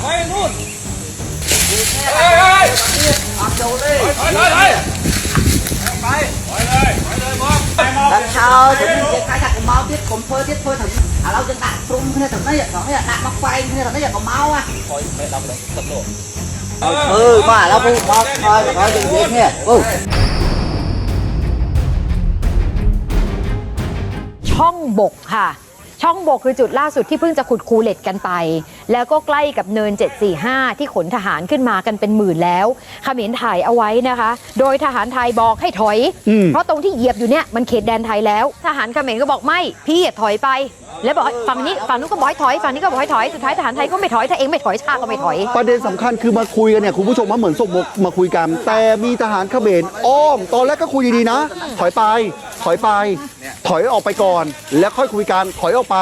ถอยนู่นเฮ้ยอัดโจเลยถอยไปถอยเลยมองlần sau thì mình khai thác cùng máu tiếp cùng phơi tiếp phơi thằng lâu chân đạn trung thế thằng đấy đạn mắc quay thế thằng đấy còn máu á thôi mẹ đâm đấy tận độ mà nó cũng thôi đừng giết nha ช่องบกค่ะช่องบกคือจุดล่าสุดที่เพิ่งจะขุดคูเหล็กกันไปแล้วก็ใกล้กับเนิน745ที่ขนทหารขึ้นมากันเป็นหมื่นแล้วเขมรถ่ายเอาไว้นะคะโดยทหารไทยบอกให้ถอยเพราะตรงที่เหยียบอยู่เนี่ยมันเขตแดนไทยแล้วทหารเขมรก็บอกไม่พี่ถอยไปแล้วบอกฝั่งนู้นก็บอกให้ถอยฝั่งนี้ก็บอกให้ถอยสุดท้ายทหารไทยก็ไม่ถอยถ้าเองไม่ถอยชาติก็ไม่ถอยประเด็นสำคัญคือมาคุยกันเนี่ยคุณผู้ชมว่าเหมือนส่งมาคุยกันแต่มีทหารเขมรอ้อมตอนแรกก็คุยดีๆนะถอยไปถอยออกไปก่อนแล้วค่อยคุยกันถอยออกไป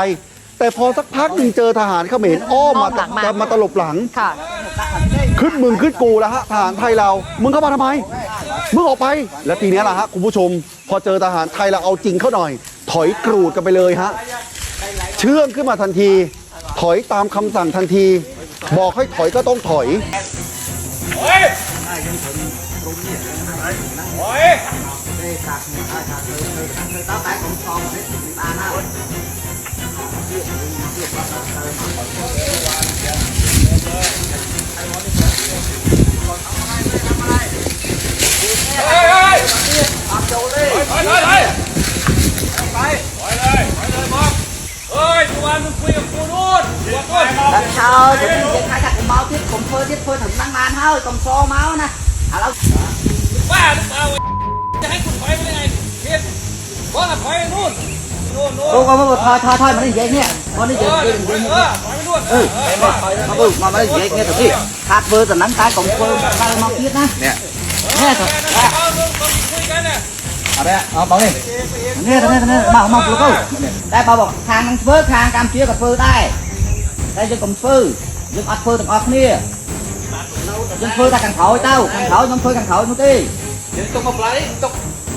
แต่พอสักพักหนึ่งเจอทหารเขมรอ้อมมาตลบหลังขึ้นมึงขึ้นกูแล้วฮะทหารไทยเรามึงเข้ามาทำไมมึงออกไปแล้วทีนี้ล่ะฮะคุณผู้ชมพอเจอทหารไทยเราเอาจริงเข้าหน่อยถอยกรูดกันไปเลยฮะเชื่องขึ้นมาทันทีถอยตามคำสั่งทันทีบอกให้ถอยก็ต้องถอยlần sau thì mình khai thác cùng máu tiếp cùng phơi thằng đang man thôi còn so máu nè lâuบ้าหรือเปล่าจะให้คุณถอยไปได้ไงเพี้ยนว่าถอยนู่นthôi mà nó vậy nha con nó vậy mà nó vậy nghe thằng kia hạt phơi thằng nắng tay còn phơi máu tiếp nè nghe thôi đây bảo đi nghe mau vừa câu đây bảo bọc hàng phơi hàng cam chia cà phơi đây đây cho cầm phơi dùng ắt phơi thằng ắt nè dùng phơi ta càng khói tao càng khói nhóm phơi càng khói nó đi dùng tung một lấy tung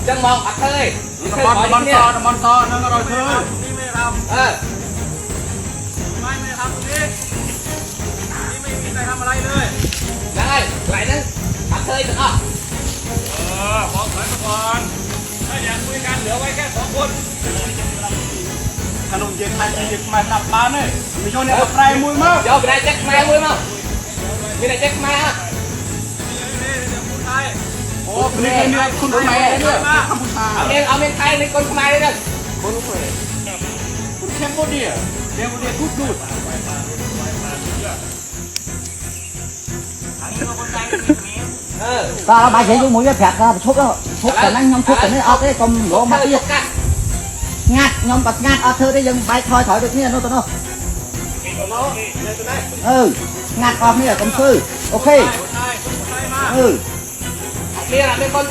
chân mòn ắt thôiน้ำมันซอนั่งอร่อยเธอนี่ไม่ทำไม่ทำตรงนี้นี่ไม่มีใครทำอะไรเลยได้ไหลนั้นตัดเคยถึงอ่ะบอกถอยมาก่อนถ้าอยากคุยกันเหลือไว้แค่2 คนขนมเย็นมาตับปลาเนี่ยมีโยนเนี่ยปลายมวยมั้งเดี๋ยวไปได้แจ็คแม่มวยมั้งมีได้แจ็คแม่ฮะโอ้นี่คุณไทยด้วยกัมพูชาเอาเมนไทยในคนไทยเลยคนไทยคุณแคมโบเดียพูดดูดta bài sẽ dùng mũi phẹt ra thúc cả năng nhom thúc cả nó ở cái cầm gỗ mà tiếc ngạt nhom bật ngạt ở thưa đây dừng bài thổi được như nó tao ngạt ở đây là cầm sư ok kia là bên con